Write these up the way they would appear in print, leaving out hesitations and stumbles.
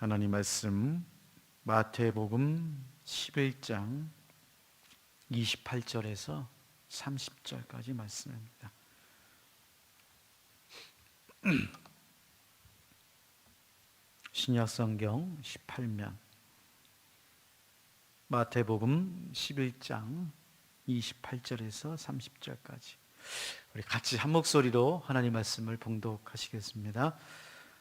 하나님 말씀 마태복음 11장 28절에서 30절까지 말씀입니다. 신약성경 18면 마태복음 11장 28절에서 30절까지 우리 같이 한 목소리로 하나님 말씀을 봉독하시겠습니다.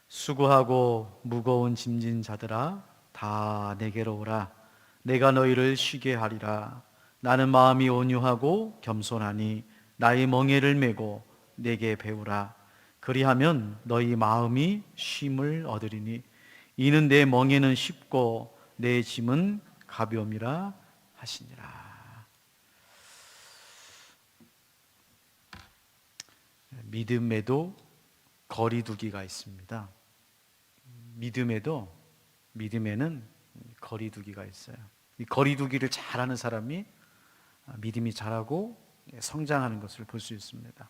수고하고 무거운 짐진 자들아 다 내게로 오라. 내가 너희를 쉬게 하리라. 나는 마음이 온유하고 겸손하니 나의 멍에를 메고 내게 배우라. 그리하면 너희 마음이 쉼을 얻으리니 이는 내 멍에는 쉽고 내 짐은 가벼움이라 하시니라. 믿음에도 거리두기가 있습니다. 믿음에는 거리두기가 있어요. 이 거리두기를 잘하는 사람이 믿음이 자라고 성장하는 것을 볼 수 있습니다.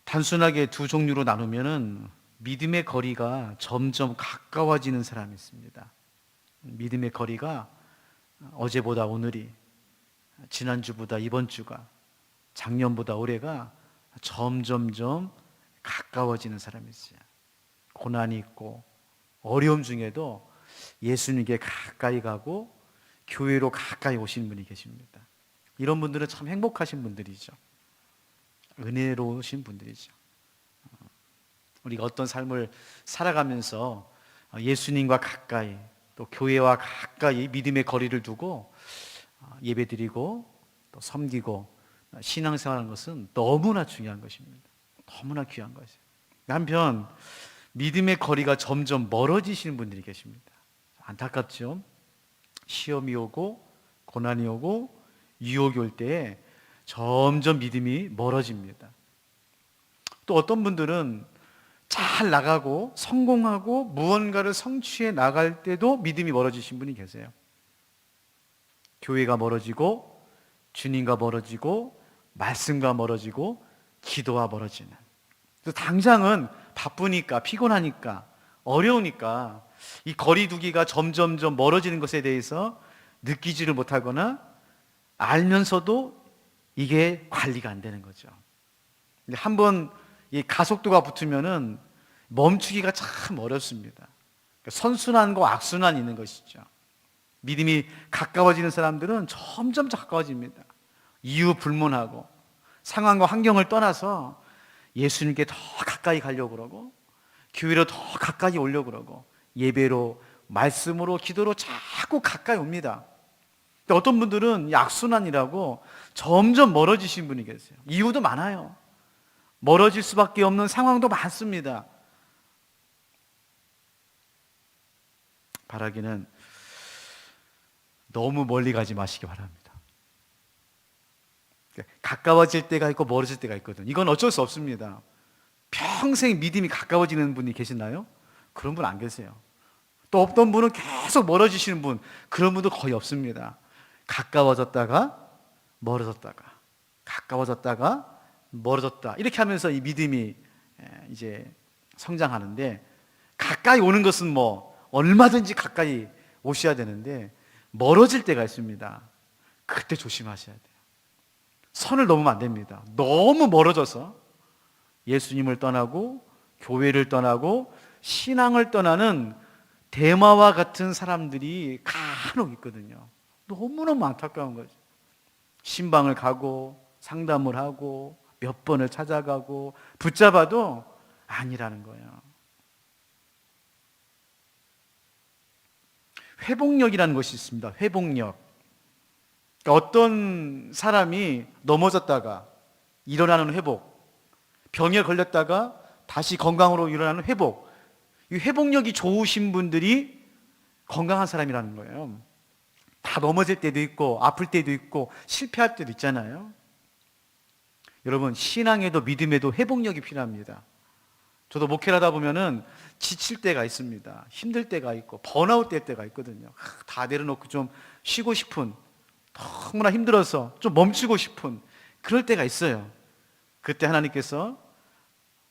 단순하게 두 종류로 나누면은 믿음의 거리가 점점 가까워지는 사람이 있습니다. 믿음의 거리가 어제보다 오늘이, 지난주보다 이번 주가, 작년보다 올해가 점점점 가까워지는 사람이 있어요. 고난이 있고 어려움 중에도 예수님께 가까이 가고 교회로 가까이 오시는 분이 계십니다. 이런 분들은 참 행복하신 분들이죠. 은혜로우신 분들이죠. 우리가 어떤 삶을 살아가면서 예수님과 가까이 또 교회와 가까이 믿음의 거리를 두고 예배드리고 또 섬기고 신앙생활하는 것은 너무나 중요한 것입니다. 너무나 귀한 것이에요. 한편 믿음의 거리가 점점 멀어지시는 분들이 계십니다. 안타깝죠? 시험이 오고 고난이 오고 유혹이 올 때에 점점 믿음이 멀어집니다. 또 어떤 분들은 잘 나가고 성공하고 무언가를 성취해 나갈 때도 믿음이 멀어지신 분이 계세요. 교회가 멀어지고 주님과 멀어지고 말씀과 멀어지고 기도와 멀어지는. 그래서 당장은 바쁘니까 피곤하니까 어려우니까 이 거리두기가 점점점 멀어지는 것에 대해서 느끼지를 못하거나 알면서도 이게 관리가 안 되는 거죠. 근데 한번 이 가속도가 붙으면은 멈추기가 참 어렵습니다. 선순환과 악순환이 있는 것이죠. 믿음이 가까워지는 사람들은 점점 가까워집니다. 이유 불문하고 상황과 환경을 떠나서 예수님께 더 가까이 가려고 그러고 교회로 더 가까이 오려고 그러고 예배로 말씀으로 기도로 자꾸 가까이 옵니다. 근데 어떤 분들은 악순환이라고 점점 멀어지신 분이 계세요. 이유도 많아요. 멀어질 수밖에 없는 상황도 많습니다. 바라기는 너무 멀리 가지 마시기 바랍니다. 가까워질 때가 있고 멀어질 때가 있거든요. 이건 어쩔 수 없습니다. 평생 믿음이 가까워지는 분이 계시나요? 그런 분 안 계세요. 또 어떤 분은 계속 멀어지시는 분, 그런 분도 거의 없습니다. 가까워졌다가 멀어졌다가 가까워졌다가 멀어졌다, 이렇게 하면서 이 믿음이 이제 성장하는데, 가까이 오는 것은 뭐 얼마든지 가까이 오셔야 되는데 멀어질 때가 있습니다. 그때 조심하셔야 돼요. 선을 넘으면 안 됩니다. 너무 멀어져서 예수님을 떠나고 교회를 떠나고 신앙을 떠나는 데마와 같은 사람들이 간혹 있거든요. 너무너무 안타까운 거죠. 신방을 가고 상담을 하고 몇 번을 찾아가고 붙잡아도 아니라는 거예요. 회복력이라는 것이 있습니다. 회복력. 그러니까 어떤 사람이 넘어졌다가 일어나는 회복, 병에 걸렸다가 다시 건강으로 일어나는 회복, 이 회복력이 좋으신 분들이 건강한 사람이라는 거예요. 다 넘어질 때도 있고 아플 때도 있고 실패할 때도 있잖아요. 여러분, 신앙에도 믿음에도 회복력이 필요합니다. 저도 목회를 하다 보면은 지칠 때가 있습니다. 힘들 때가 있고 번아웃 될 때가 있거든요. 다 내려놓고 좀 쉬고 싶은, 너무나 힘들어서 좀 멈추고 싶은 그럴 때가 있어요. 그때 하나님께서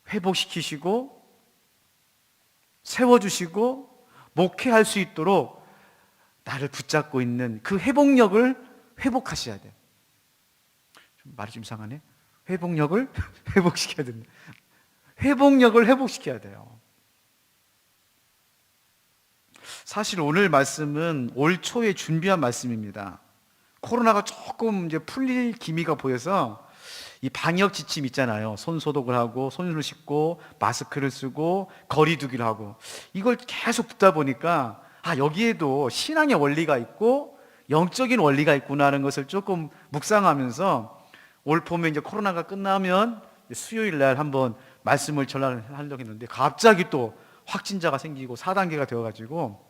회복시키시고 세워주시고 목회할 수 있도록 나를 붙잡고 있는 그 회복력을 회복하셔야 돼요. 말이 좀 이상하네. 회복력을 회복시켜야 된다. 회복력을 회복시켜야 돼요. 사실 오늘 말씀은 올 초에 준비한 말씀입니다. 코로나가 조금 이제 풀릴 기미가 보여서 이 방역 지침 있잖아요. 손 소독을 하고 손을 씻고 마스크를 쓰고 거리 두기를 하고 이걸 계속 듣다 보니까 여기에도 신앙의 원리가 있고 영적인 원리가 있구나 하는 것을 조금 묵상하면서 올 봄에 이제 코로나가 끝나면 수요일 날 한번 말씀을 전하려고 했는데 갑자기 또 확진자가 생기고 4단계가 되어가지고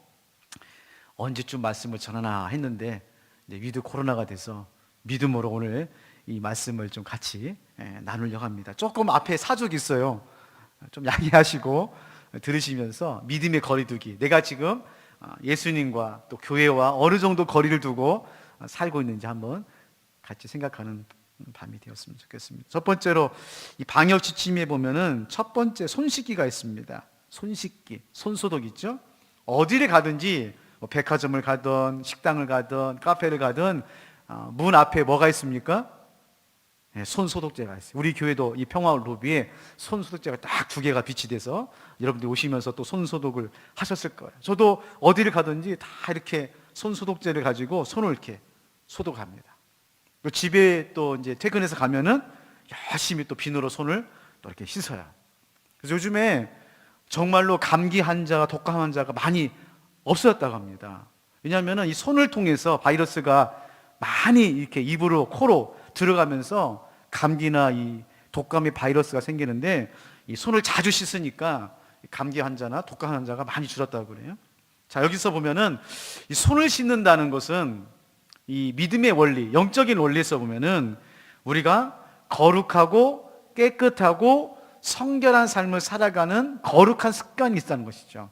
언제쯤 말씀을 전하나 했는데 이제 위드 코로나가 돼서 믿음으로 오늘 이 말씀을 좀 같이 나누려고 합니다. 조금 앞에 사족이 있어요. 좀 양해하시고 들으시면서 믿음의 거리두기, 내가 지금 예수님과 또 교회와 어느 정도 거리를 두고 살고 있는지 한번 같이 생각하는 밤이 되었으면 좋겠습니다. 첫 번째로 이 방역 지침에 보면은 첫 번째 손 씻기가 있습니다. 손 씻기, 손 소독 있죠? 어디를 가든지 뭐 백화점을 가든 식당을 가든 카페를 가든 문 앞에 뭐가 있습니까? 손 소독제가 있어요. 우리 교회도 이 평화 로비에 손 소독제가 딱 2개가 비치 돼서 여러분들이 오시면서 또 손 소독을 하셨을 거예요. 저도 어디를 가든지 다 이렇게 손 소독제를 가지고 손을 이렇게 소독합니다. 집에 또 이제 퇴근해서 가면은 열심히 또 비누로 손을 또 이렇게 씻어요. 그래서 요즘에 정말로 감기 환자가, 독감 환자가 많이 없어졌다고 합니다. 왜냐하면 이 손을 통해서 바이러스가 많이 이렇게 입으로, 코로 들어가면서 감기나 이 독감의 바이러스가 생기는데 이 손을 자주 씻으니까 감기 환자나 독감 환자가 많이 줄었다고 그래요. 자, 여기서 보면은 이 손을 씻는다는 것은 이 믿음의 원리, 영적인 원리에서 보면은 우리가 거룩하고 깨끗하고 성결한 삶을 살아가는 거룩한 습관이 있다는 것이죠.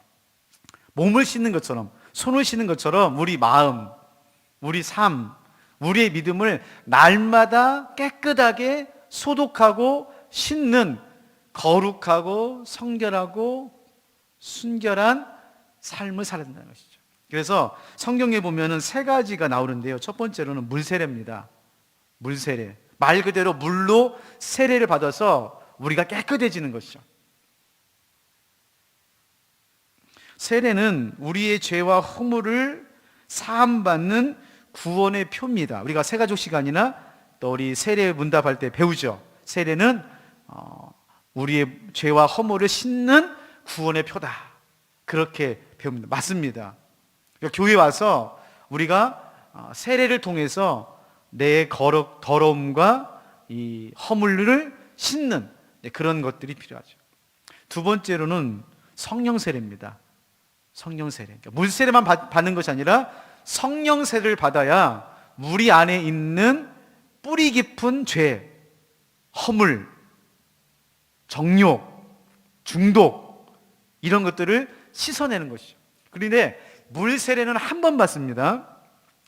몸을 씻는 것처럼, 손을 씻는 것처럼 우리 마음, 우리 삶, 우리의 믿음을 날마다 깨끗하게 소독하고 씻는 거룩하고 성결하고 순결한 삶을 살아야 된다는 것이죠. 그래서 성경에 보면은 3가지가 나오는데요. 첫 번째로는 물세례입니다. 물세례. 말 그대로 물로 세례를 받아서 우리가 깨끗해지는 것이죠. 세례는 우리의 죄와 허물을 사함받는 구원의 표입니다. 우리가 새가족 시간이나 또 우리 세례 문답할 때 배우죠. 세례는 우리의 죄와 허물을 씻는 구원의 표다. 그렇게 배웁니다. 맞습니다. 그러니까 교회 와서 우리가 세례를 통해서 내 더러움과 이 허물을 씻는 그런 것들이 필요하죠. 두 번째로는 성령 세례입니다. 성령 세례. 그러니까 물 세례만 받는 것이 아니라 성령 세례를 받아야 우리 안에 있는 뿌리 깊은 죄, 허물, 정욕, 중독 이런 것들을 씻어내는 것이죠. 그런데 물 세례는 한 번 받습니다.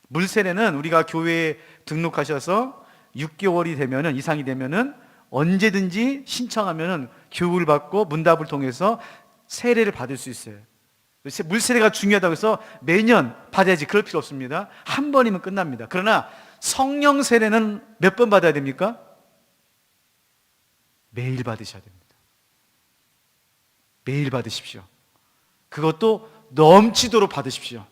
물 세례는 우리가 교회에 등록하셔서 6개월이 되면은 이상이 되면은 언제든지 신청하면은 교육을 받고 문답을 통해서 세례를 받을 수 있어요. 물 세례가 중요하다고 해서 매년 받아야지 그럴 필요 없습니다. 한 번이면 끝납니다. 그러나 성령 세례는 몇 번 받아야 됩니까? 매일 받으셔야 됩니다. 매일 받으십시오. 그것도 넘치도록 받으십시오.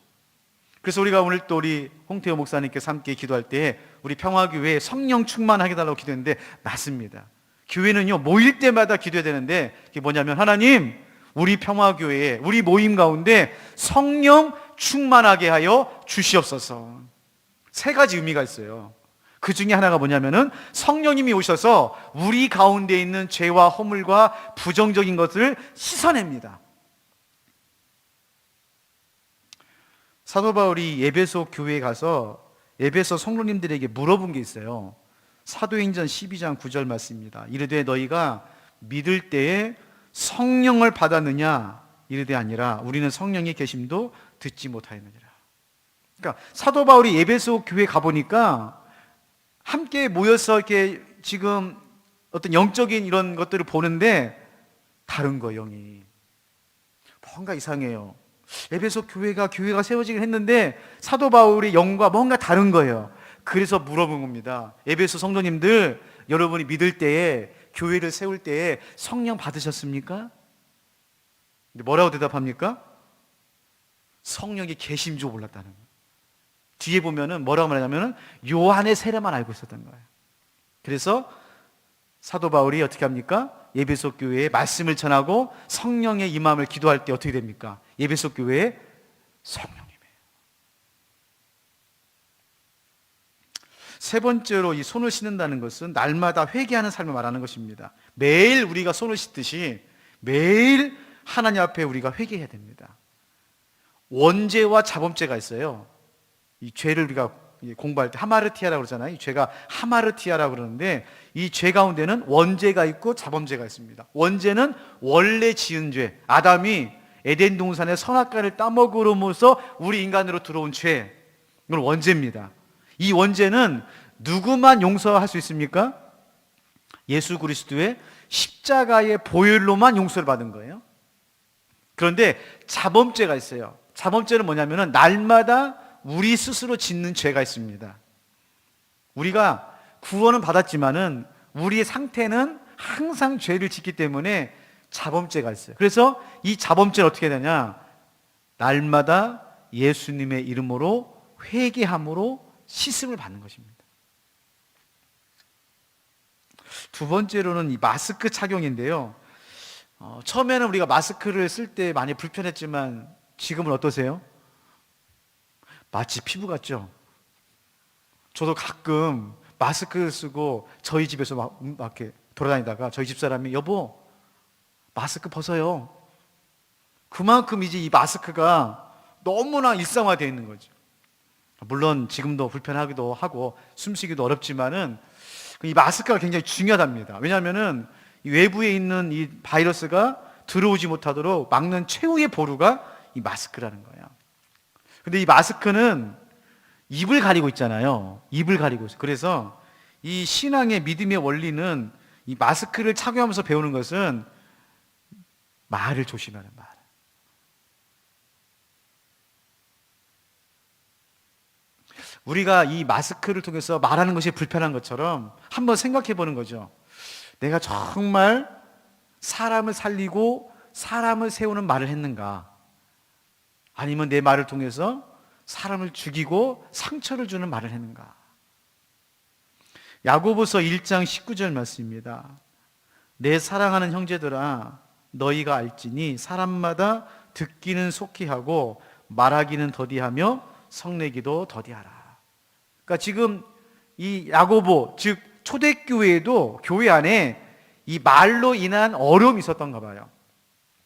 그래서 우리가 오늘 또 우리 홍태호 목사님께서 함께 기도할 때 우리 평화교회에 성령 충만하게 달라고 기도했는데 맞습니다. 교회는요 모일 때마다 기도해야 되는데 그게 뭐냐면 하나님 우리 평화교회에 우리 모임 가운데 성령 충만하게 하여 주시옵소서. 3가지 의미가 있어요. 그 중에 하나가 뭐냐면은 성령님이 오셔서 우리 가운데 있는 죄와 허물과 부정적인 것을 씻어냅니다. 사도 바울이 에베소 교회에 가서 에베소 성도님들에게 물어본 게 있어요. 사도행전 12장 9절 말씀입니다. 이르되 너희가 믿을 때에 성령을 받았느냐? 이르되 아니라 우리는 성령의 계심도 듣지 못하였느니라. 그러니까 사도 바울이 에베소 교회에 가보니까 함께 모여서 이렇게 지금 어떤 영적인 이런 것들을 보는데 다른 거예요, 영이. 뭔가 이상해요. 에베소 교회가 세워지긴 했는데 사도 바울의 영과 뭔가 다른 거예요. 그래서 물어본 겁니다. 에베소 성도님들, 여러분이 믿을 때에, 교회를 세울 때에 성령 받으셨습니까? 근데 뭐라고 대답합니까? 성령이 계신 줄 몰랐다는 거예요. 뒤에 보면은 뭐라고 말하냐면은 요한의 세례만 알고 있었던 거예요. 그래서 사도 바울이 어떻게 합니까? 에베소 교회에 말씀을 전하고 성령의 임함을 기도할 때 어떻게 됩니까? 에베소 교회에 성령님이에요. 세 번째로 이 손을 씻는다는 것은 날마다 회개하는 삶을 말하는 것입니다. 매일 우리가 손을 씻듯이 매일 하나님 앞에 우리가 회개해야 됩니다. 원죄와 자범죄가 있어요. 이 죄를 우리가 공부할 때 하마르티아라고 그러잖아요. 이 죄가 하마르티아라고 그러는데 이 죄 가운데는 원죄가 있고 자범죄가 있습니다. 원죄는 원래 지은 죄, 아담이 에덴 동산의 선악과를 따먹으로써 우리 인간으로 들어온 죄, 이건 원죄입니다. 이 원죄는 누구만 용서할 수 있습니까? 예수 그리스도의 십자가의 보혈로만 용서를 받은 거예요. 그런데 자범죄가 있어요. 자범죄는 뭐냐면은 날마다 우리 스스로 짓는 죄가 있습니다. 우리가 구원은 받았지만은 우리의 상태는 항상 죄를 짓기 때문에 자범죄가 있어요. 그래서 이 자범죄는 어떻게 되냐? 날마다 예수님의 이름으로 회개함으로 씻음을 받는 것입니다. 두 번째로는 이 마스크 착용인데요. 처음에는 우리가 마스크를 쓸 때 많이 불편했지만 지금은 어떠세요? 마치 피부 같죠? 저도 가끔 마스크를 쓰고 저희 집에서 막 이렇게 돌아다니다가 저희 집사람이 여보 마스크 벗어요. 그만큼 이제 이 마스크가 너무나 일상화되어 있는 거죠. 물론 지금도 불편하기도 하고 숨쉬기도 어렵지만은 이 마스크가 굉장히 중요하답니다. 왜냐하면은 이 외부에 있는 이 바이러스가 들어오지 못하도록 막는 최후의 보루가 이 마스크라는 거예요. 근데 이 마스크는 입을 가리고 있잖아요. 입을 가리고 있어요. 그래서 이 신앙의 믿음의 원리는 이 마스크를 착용하면서 배우는 것은 말을 조심하는 말. 우리가 이 마스크를 통해서 말하는 것이 불편한 것처럼 한번 생각해 보는 거죠. 내가 정말 사람을 살리고 사람을 세우는 말을 했는가? 아니면 내 말을 통해서 사람을 죽이고 상처를 주는 말을 했는가? 야고보서 1장 19절 말씀입니다. 내 사랑하는 형제들아 너희가 알지니 사람마다 듣기는 속히 하고 말하기는 더디하며 성내기도 더디하라. 그러니까 지금 이 야고보 즉 초대교회에도 교회 안에 이 말로 인한 어려움이 있었던가 봐요.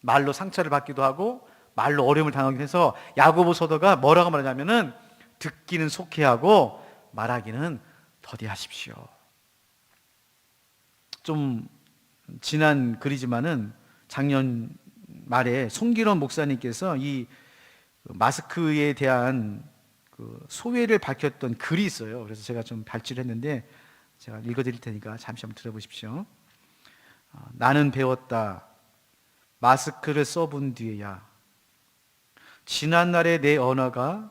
말로 상처를 받기도 하고 말로 어려움을 당하기도 해서 야고보 서도가 뭐라고 말하냐면은 듣기는 속히 하고 말하기는 더디하십시오. 좀 지난 글이지만은 작년 말에 송기론 목사님께서 이 마스크에 대한 그 소회를 밝혔던 글이 있어요. 그래서 제가 좀 발췌를 했는데 제가 읽어드릴 테니까 잠시 한번 들어보십시오. 나는 배웠다. 마스크를 써본 뒤에야 지난날의 내 언어가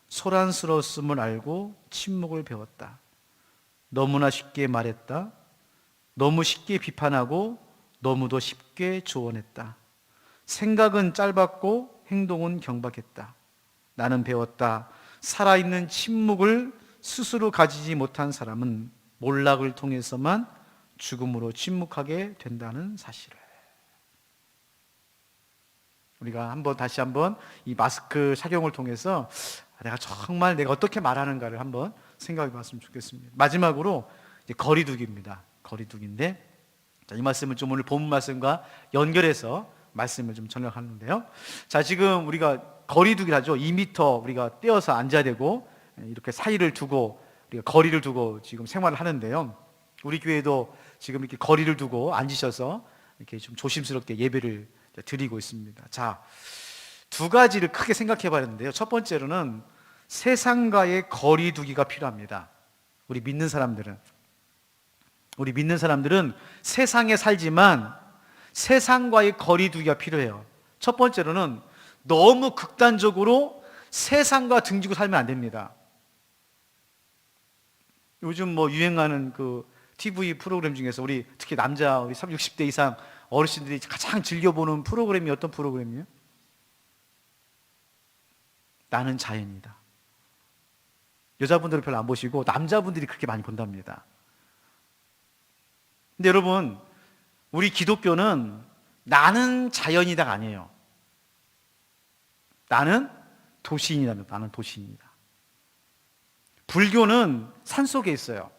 소란스러웠음을 알고 침묵을 배웠다. 너무나 쉽게 말했다. 너무 쉽게 비판하고 너무도 쉽게 조언했다. 생각은 짧았고 행동은 경박했다. 나는 배웠다. 살아있는 침묵을 스스로 가지지 못한 사람은 몰락을 통해서만 죽음으로 침묵하게 된다는 사실을. 우리가 다시 한번 이 마스크 착용을 통해서 내가 정말 내가 어떻게 말하는가를 한번 생각해 봤으면 좋겠습니다. 마지막으로 이제 거리두기입니다. 거리두기인데 이 말씀을 좀 오늘 본문 말씀과 연결해서 말씀을 좀 전하는데요. 자, 지금 우리가 거리두기를 하죠. 2m 우리가 떼어서 앉아야 되고 이렇게 사이를 두고 우리가 거리를 두고 지금 생활을 하는데요. 우리 교회도 지금 이렇게 거리를 두고 앉으셔서 이렇게 좀 조심스럽게 예배를 드리고 있습니다. 자, 두 가지를 크게 생각해 봤는데요. 첫 번째로는 세상과의 거리두기가 필요합니다. 우리 믿는 사람들은 세상에 살지만 세상과의 거리두기가 필요해요. 첫 번째로는 너무 극단적으로 세상과 등지고 살면 안 됩니다. 요즘 뭐 유행하는 그 TV 프로그램 중에서 우리 특히 남자 우리 60대 이상 어르신들이 가장 즐겨보는 프로그램이 어떤 프로그램이에요? 나는 자연이다. 여자분들은 별로 안 보시고 남자분들이 그렇게 많이 본답니다. 근데 여러분, 우리 기독교는 나는 자연이다가 아니에요. 나는 도시인이다. 나는 도시인이다. 불교는 산속에 있어요.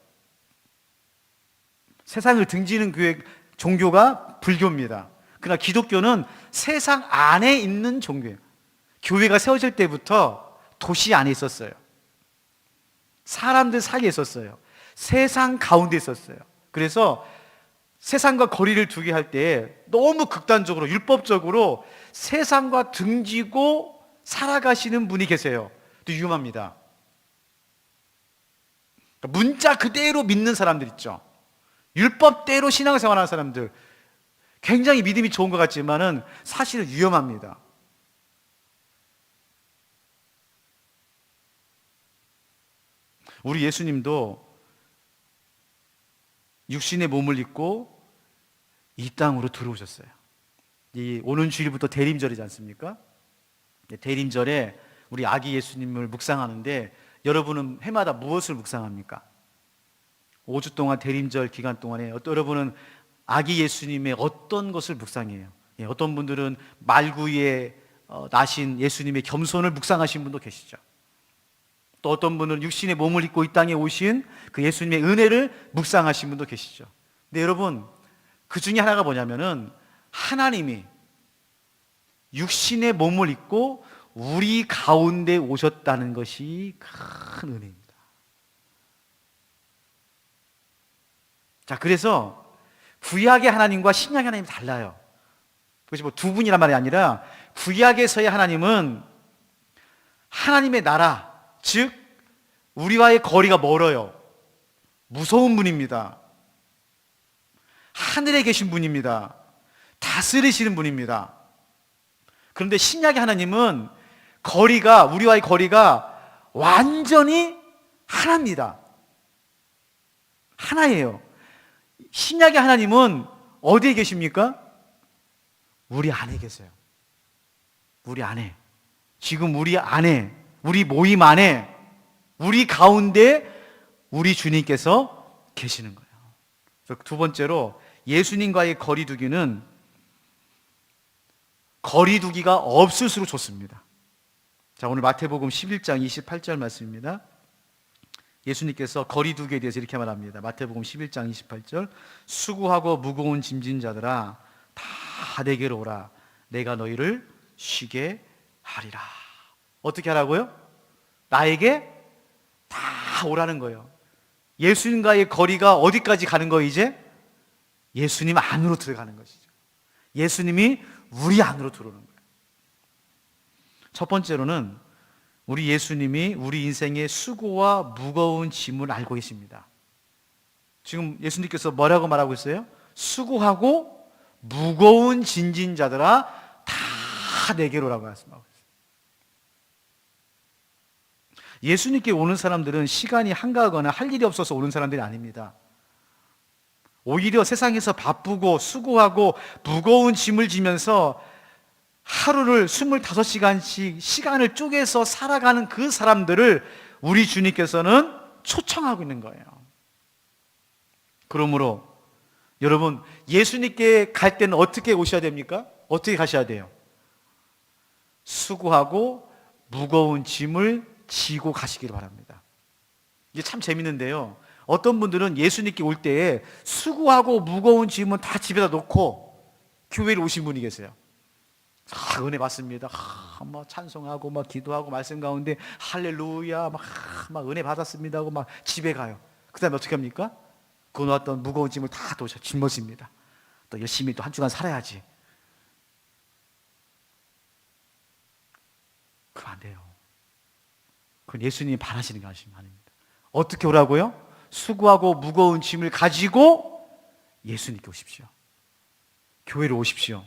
세상을 등지는 종교가 불교입니다. 그러나 기독교는 세상 안에 있는 종교예요. 교회가 세워질 때부터 도시 안에 있었어요. 사람들 사이에 있었어요. 세상 가운데 있었어요. 그래서 세상과 거리를 두게 할 때 너무 극단적으로 율법적으로 세상과 등지고 살아가시는 분이 계세요. 또 위험합니다. 문자 그대로 믿는 사람들 있죠. 율법대로 신앙생활하는 사람들, 굉장히 믿음이 좋은 것 같지만은 사실은 위험합니다. 우리 예수님도 육신의 몸을 입고 이 땅으로 들어오셨어요. 이 오는 주일부터 대림절이지 않습니까? 대림절에 우리 아기 예수님을 묵상하는데 여러분은 해마다 무엇을 묵상합니까? 5주 동안 대림절 기간 동안에 여러분은 아기 예수님의 어떤 것을 묵상해요? 어떤 분들은 말구이에 나신 예수님의 겸손을 묵상하신 분도 계시죠. 또 어떤 분은 육신의 몸을 입고 이 땅에 오신 그 예수님의 은혜를 묵상하신 분도 계시죠. 근데 여러분, 그 중에 하나가 뭐냐면은 하나님이 육신의 몸을 입고 우리 가운데 오셨다는 것이 큰 은혜입니다. 자, 그래서 구약의 하나님과 신약의 하나님이 달라요. 그것이 뭐 두 분이란 말이 아니라 구약에서의 하나님은 하나님의 나라, 즉 우리와의 거리가 멀어요. 무서운 분입니다. 하늘에 계신 분입니다. 다스리시는 분입니다. 그런데 신약의 하나님은 우리와의 거리가 완전히 하나입니다. 하나예요. 신약의 하나님은 어디에 계십니까? 우리 안에 계세요. 우리 안에. 지금 우리 안에, 우리 모임 안에, 우리 가운데 우리 주님께서 계시는 거예요. 그래서 두 번째로 예수님과의 거리두기는 거리두기가 없을수록 좋습니다. 자, 오늘 마태복음 11장 28절 말씀입니다. 예수님께서 거리두기에 대해서 이렇게 말합니다. 마태복음 11장 28절, 수고하고 무거운 짐진 자들아 다 내게로 오라. 내가 너희를 쉬게 하리라. 어떻게 하라고요? 나에게 다 오라는 거예요. 예수님과의 거리가 어디까지 가는 거예요, 이제? 예수님 안으로 들어가는 것이죠. 예수님이 우리 안으로 들어오는 거예요. 첫 번째로는 우리 예수님이 우리 인생의 수고와 무거운 짐을 알고 계십니다. 지금 예수님께서 뭐라고 말하고 있어요? 수고하고 무거운 짐진 자들아 다 내게로라고 말씀하고 있어요. 예수님께 오는 사람들은 시간이 한가하거나 할 일이 없어서 오는 사람들이 아닙니다. 오히려 세상에서 바쁘고 수고하고 무거운 짐을 지면서 하루를 25시간씩 시간을 쪼개서 살아가는 그 사람들을 우리 주님께서는 초청하고 있는 거예요. 그러므로 여러분, 예수님께 갈 때는 어떻게 오셔야 됩니까? 어떻게 가셔야 돼요? 수고하고 무거운 짐을 지고 가시기를 바랍니다. 이게 참 재밌는데요, 어떤 분들은 예수님께 올 때에 수고하고 무거운 짐은 다 집에다 놓고 교회를 오신 분이 계세요. 은혜 받습니다. 막 찬송하고 막 기도하고 말씀 가운데 할렐루야 막 은혜 받았습니다 하고 막 집에 가요. 그 다음에 어떻게 합니까? 그 놓았던 무거운 짐을 다 짊어집니다. 또 열심히 또 한 주간 살아야지. 그럼 안 돼요. 그건 예수님이 바라시는 게 아닙니다. 어떻게 오라고요? 수고하고 무거운 짐을 가지고 예수님께 오십시오. 교회로 오십시오.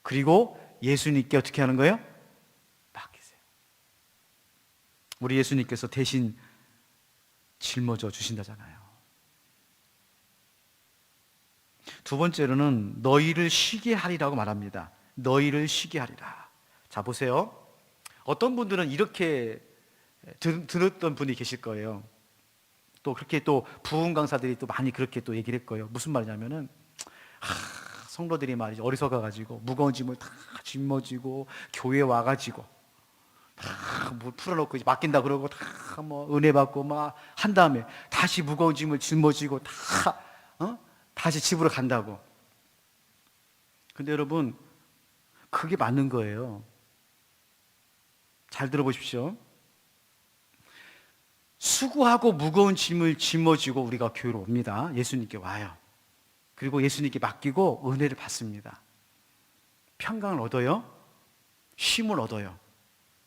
그리고 예수님께 어떻게 하는 거예요? 우리 예수님께서 대신 짊어져 주신다잖아요. 두 번째로는 너희를 쉬게 하리라고 말합니다. 너희를 쉬게 하리라. 자, 보세요. 어떤 분들은 이렇게 들었던 분이 계실 거예요. 또 그렇게 또 부흥 강사들이 또 많이 그렇게 또 얘기를 했고요. 무슨 말이냐면은 성도들이 말이죠, 어리석어 가지고 무거운 짐을 다 짊어지고 교회 와 가지고 다 물 풀어놓고 이제 맡긴다 그러고 다 뭐 은혜 받고 막 한 다음에 다시 무거운 짐을 짊어지고 다 다시 집으로 간다고. 근데 여러분, 그게 맞는 거예요. 잘 들어보십시오. 수고하고 무거운 짐을 짊어지고 우리가 교회로 옵니다. 예수님께 와요. 그리고 예수님께 맡기고 은혜를 받습니다. 평강을 얻어요. 쉼을 얻어요.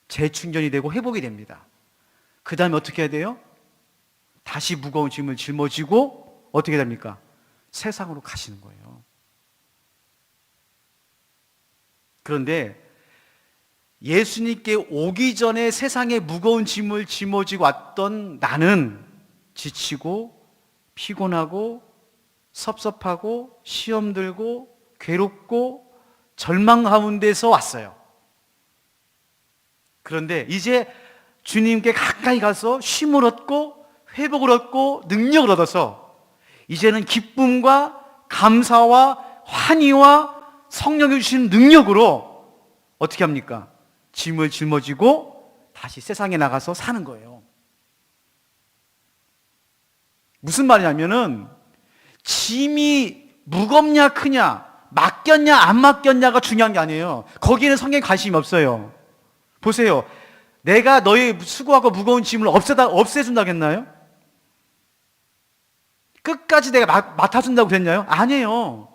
재충전이 되고 회복이 됩니다. 그 다음에 어떻게 해야 돼요? 다시 무거운 짐을 짊어지고 어떻게 됩니까? 세상으로 가시는 거예요. 그런데 예수님께 오기 전에 세상에 무거운 짐을 짊어지고 왔던 나는 지치고 피곤하고 섭섭하고 시험 들고 괴롭고 절망 가운데서 왔어요. 그런데 이제 주님께 가까이 가서 쉼을 얻고 회복을 얻고 능력을 얻어서 이제는 기쁨과 감사와 환희와 성령이 주신 능력으로 어떻게 합니까? 짐을 짊어지고 다시 세상에 나가서 사는 거예요. 무슨 말이냐면은 짐이 무겁냐 크냐, 맡겼냐 안 맡겼냐가 중요한 게 아니에요. 거기에는 성경에 관심이 없어요. 보세요. 내가 너희 수고하고 무거운 짐을 없애준다겠나요? 끝까지 내가 맡아준다고 그랬나요? 아니에요.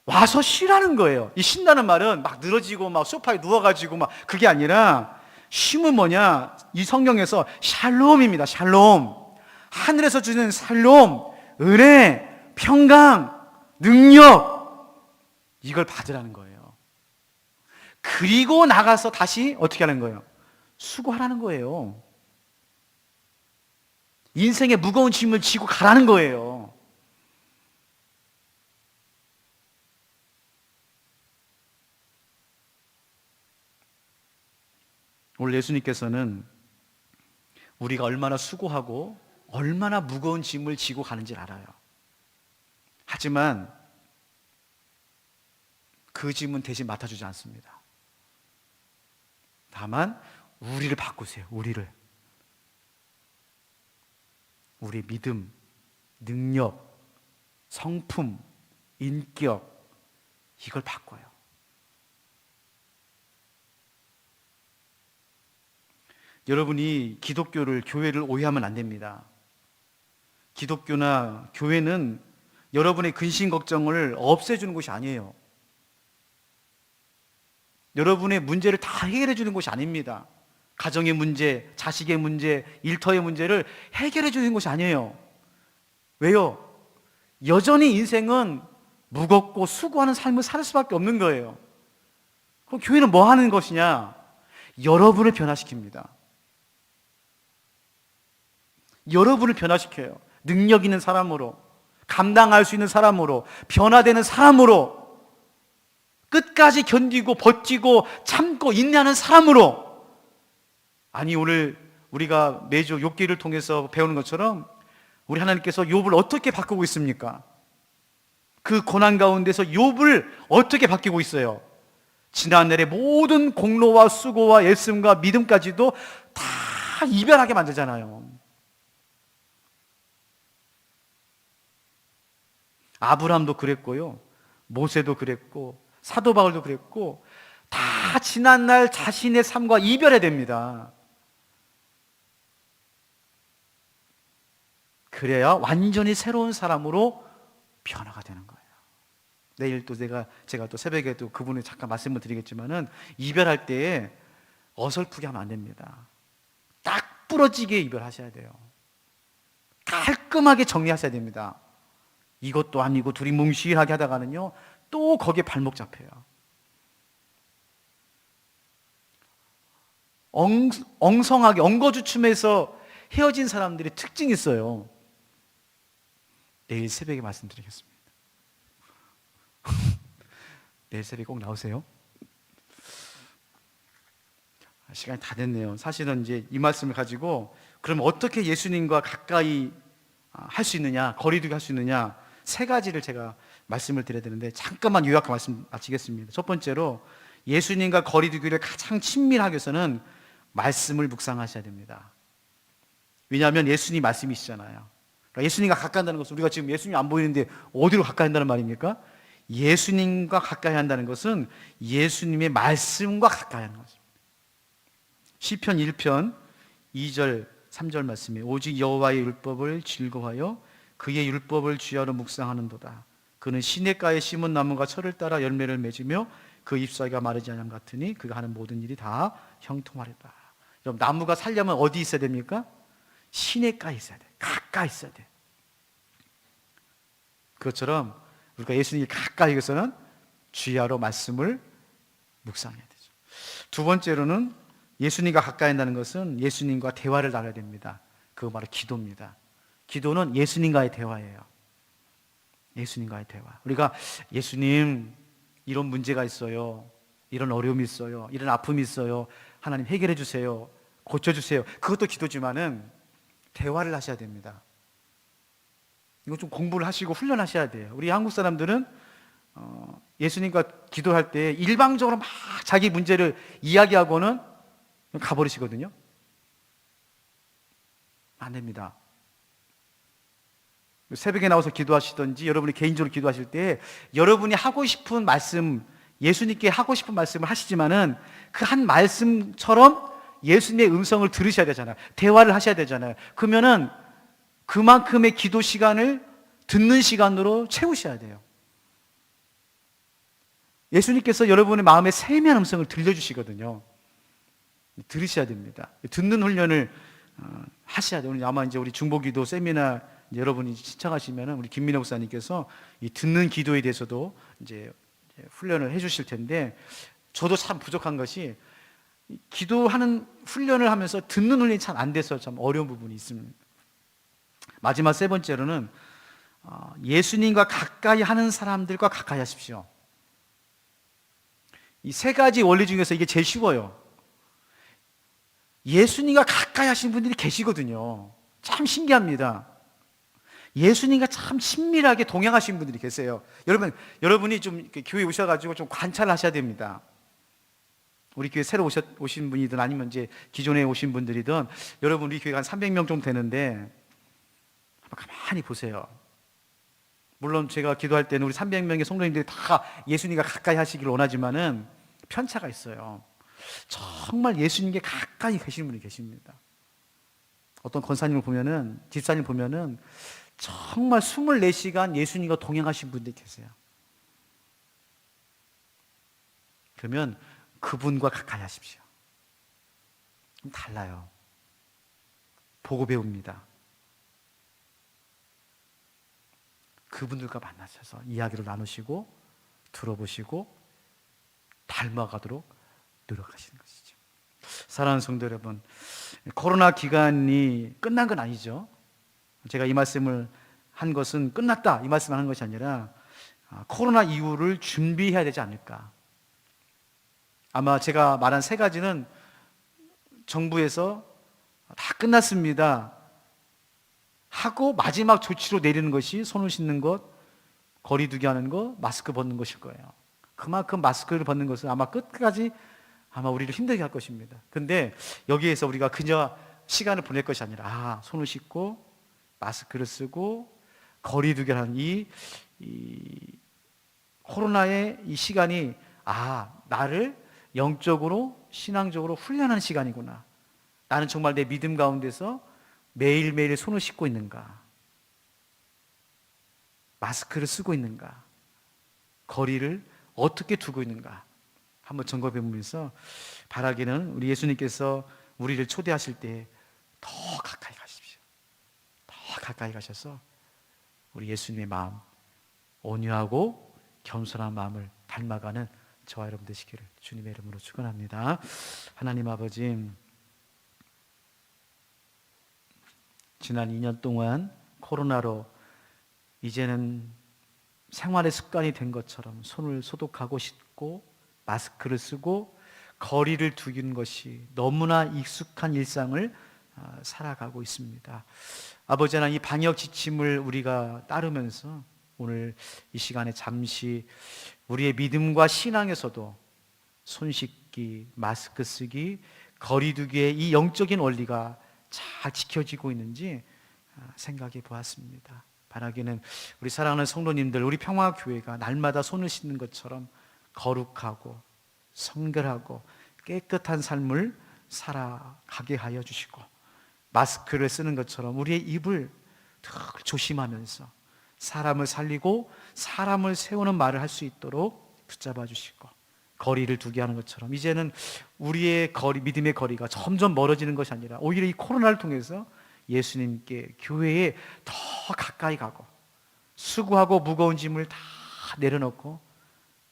와서 쉬라는 거예요. 이 쉰다는 말은 막 늘어지고 막 소파에 누워가지고 막 그게 아니라 쉼은 뭐냐? 이 성경에서 샬롬입니다. 샬롬. 하늘에서 주는 샬롬, 은혜, 평강, 능력, 이걸 받으라는 거예요. 그리고 나가서 다시 어떻게 하는 거예요? 수고하라는 거예요. 인생의 무거운 짐을 지고 가라는 거예요. 오늘 예수님께서는 우리가 얼마나 수고하고 얼마나 무거운 짐을 지고 가는지 알아요. 하지만 그 짐은 대신 맡아주지 않습니다. 다만 우리를 바꾸세요. 우리를. 우리 믿음, 능력, 성품, 인격, 이걸 바꿔요. 여러분이 기독교를, 교회를 오해하면 안 됩니다. 기독교나 교회는 여러분의 근심 걱정을 없애주는 곳이 아니에요. 여러분의 문제를 다 해결해 주는 곳이 아닙니다. 가정의 문제, 자식의 문제, 일터의 문제를 해결해 주는 곳이 아니에요. 왜요? 여전히 인생은 무겁고 수고하는 삶을 살 수밖에 없는 거예요. 그럼 교회는 뭐 하는 것이냐? 여러분을 변화시킵니다. 여러분을 변화시켜요. 능력 있는 사람으로, 감당할 수 있는 사람으로, 변화되는 사람으로, 끝까지 견디고 버티고 참고 인내하는 사람으로. 아니, 오늘 우리가 매주 욥기를 통해서 배우는 것처럼 우리 하나님께서 욥을 어떻게 바꾸고 있습니까? 그 고난 가운데서 욥을 어떻게 바뀌고 있어요? 지난날의 모든 공로와 수고와 애씀과 믿음까지도 다 이별하게 만들잖아요. 아브라함도 그랬고요, 모세도 그랬고, 사도 바울도 그랬고, 다 지난날 자신의 삶과 이별해야 됩니다. 그래야 완전히 새로운 사람으로 변화가 되는 거예요. 내일 또 제가 또 새벽에 또 그분을 잠깐 말씀을 드리겠지만은, 이별할 때에 어설프게 하면 안 됩니다. 딱 부러지게 이별하셔야 돼요. 깔끔하게 정리하셔야 됩니다. 이것도 아니고 둘이 뭉실하게 하다가는요, 또 거기에 발목 잡혀요. 엉성하게 엉거주춤해서 헤어진 사람들의 특징이 있어요. 내일 새벽에 말씀드리겠습니다. 내일 새벽에 꼭 나오세요. 시간이 다 됐네요. 사실은 이제 이 말씀을 가지고 그럼 어떻게 예수님과 가까이 할 수 있느냐, 거리두기 할 수 있느냐, 세 가지를 제가 말씀을 드려야 되는데 잠깐만 요약하고 말씀 마치겠습니다. 첫 번째로 예수님과 거리두기를 가장 친밀하기 위해서는 말씀을 묵상하셔야 됩니다. 왜냐하면 예수님 말씀이시잖아요. 그러니까 예수님과 가까이 한다는 것은 우리가 지금 예수님 안 보이는데 어디로 가까이 한다는 말입니까? 예수님과 가까이 한다는 것은 예수님의 말씀과 가까이 하는 것입니다. 시편 1편 2절 3절 말씀에 오직 여호와의 율법을 즐거워하여 그의 율법을 주야로 묵상하는도다. 그는 시냇가에 심은 나무가 철을 따라 열매를 맺으며 그 잎사귀가 마르지 않음 같으니 그가 하는 모든 일이 다 형통하리라. 여러분, 나무가 살려면 어디 있어야 됩니까? 시냇가에 있어야 돼. 가까이 있어야 돼. 그것처럼 우리가 예수님이 가까이 있어서는 주야로 말씀을 묵상해야 되죠. 두 번째로는 예수님과 가까이 한다는 것은 예수님과 대화를 나눠야 됩니다. 그거 바로 기도입니다. 기도는 예수님과의 대화예요. 예수님과의 대화. 우리가 예수님 이런 문제가 있어요. 이런 어려움이 있어요. 이런 아픔이 있어요. 하나님 해결해 주세요. 고쳐주세요. 그것도 기도지만은 대화를 하셔야 됩니다. 이거 좀 공부를 하시고 훈련하셔야 돼요. 우리 한국 사람들은 예수님과 기도할 때 일방적으로 막 자기 문제를 이야기하고는 가버리시거든요. 안 됩니다. 새벽에 나와서 기도하시든지 여러분이 개인적으로 기도하실 때 여러분이 하고 싶은 말씀, 예수님께 하고 싶은 말씀을 하시지만은 그 한 말씀처럼 예수님의 음성을 들으셔야 되잖아요. 대화를 하셔야 되잖아요. 그러면은 그만큼의 기도 시간을 듣는 시간으로 채우셔야 돼요. 예수님께서 여러분의 마음에 세미한 음성을 들려주시거든요. 들으셔야 됩니다. 듣는 훈련을 하셔야 돼요. 아마 이제 우리 중보기도 세미나 여러분이 신청하시면은 우리 김민호 목사님께서 이 듣는 기도에 대해서도 이제 훈련을 해주실 텐데 저도 참 부족한 것이 기도하는 훈련을 하면서 듣는 훈련이 참 안 돼서 참 어려운 부분이 있습니다. 마지막 세 번째로는 예수님과 가까이 하는 사람들과 가까이 하십시오. 이 세 가지 원리 중에서 이게 제일 쉬워요. 예수님과 가까이 하신 분들이 계시거든요. 참 신기합니다. 예수님과 참 친밀하게 동행하신 분들이 계세요. 여러분이 좀 교회 오셔가지고 좀 관찰을 하셔야 됩니다. 우리 교회 새로 오신 분이든 아니면 이제 기존에 오신 분들이든 여러분 우리 교회가 한 300명 정도 되는데 한번 가만히 보세요. 물론 제가 기도할 때는 우리 300명의 성도님들이 다 예수님과 가까이 하시길 원하지만은 편차가 있어요. 정말 예수님께 가까이 계시는 분이 계십니다. 어떤 권사님을 보면은, 집사님 보면은 정말 24시간 예수님과 동행하신 분들이 계세요. 그러면 그분과 가까이 하십시오. 달라요. 보고 배웁니다. 그분들과 만나셔서 이야기를 나누시고 들어보시고 닮아가도록 노력하시는 것이죠. 사랑하는 성도 여러분, 코로나 기간이 끝난 건 아니죠. 제가 이 말씀을 한 것은 끝났다 이 말씀을 하는 것이 아니라 코로나 이후를 준비해야 되지 않을까. 아마 제가 말한 세 가지는 정부에서 다 끝났습니다 하고 마지막 조치로 내리는 것이 손을 씻는 것, 거리 두기 하는 것, 마스크 벗는 것일 거예요. 그만큼 마스크를 벗는 것은 아마 끝까지 아마 우리를 힘들게 할 것입니다. 근데 여기에서 우리가 그저 시간을 보낼 것이 아니라 손을 씻고 마스크를 쓰고 거리 두기 하는 이 코로나의 이 시간이 나를 영적으로 신앙적으로 훈련하는 시간이구나. 나는 정말 내 믿음 가운데서 매일매일 손을 씻고 있는가? 마스크를 쓰고 있는가? 거리를 어떻게 두고 있는가? 한번 점검해 보면서 바라기는 우리 예수님께서 우리를 초대하실 때 더 가까이 가십시오. 더 가까이 가셔서 우리 예수님의 마음, 온유하고 겸손한 마음을 닮아가는 저와 여러분 되시기를 주님의 이름으로 축원합니다. 하나님 아버지, 지난 2년 동안 코로나로 이제는 생활의 습관이 된 것처럼 손을 소독하고 씻고 마스크를 쓰고 거리를 두는 것이 너무나 익숙한 일상을 살아가고 있습니다. 아버지 하나님, 이 방역 지침을 우리가 따르면서 오늘 이 시간에 잠시 우리의 믿음과 신앙에서도 손 씻기, 마스크 쓰기, 거리 두기의 이 영적인 원리가 잘 지켜지고 있는지 생각해 보았습니다. 바라기는 우리 사랑하는 성도님들, 우리 평화교회가 날마다 손을 씻는 것처럼 거룩하고 성결하고 깨끗한 삶을 살아가게 하여 주시고, 마스크를 쓰는 것처럼 우리의 입을 늘 조심하면서 사람을 살리고 사람을 세우는 말을 할 수 있도록 붙잡아 주시고, 거리를 두게 하는 것처럼 이제는 우리의 거리, 믿음의 거리가 점점 멀어지는 것이 아니라 오히려 이 코로나를 통해서 예수님께, 교회에 더 가까이 가고 수고하고 무거운 짐을 다 내려놓고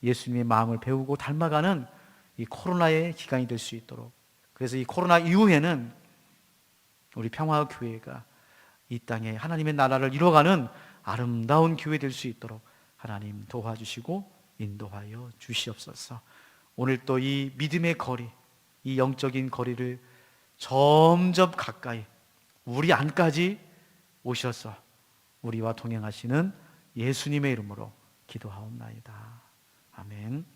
예수님의 마음을 배우고 닮아가는 이 코로나의 기간이 될 수 있도록, 그래서 이 코로나 이후에는 우리 평화교회가 이 땅에 하나님의 나라를 이뤄가는 아름다운 교회 될 수 있도록 하나님 도와주시고 인도하여 주시옵소서. 오늘 또 이 믿음의 거리, 이 영적인 거리를 점점 가까이 우리 안까지 오셔서 우리와 동행하시는 예수님의 이름으로 기도하옵나이다. 아멘.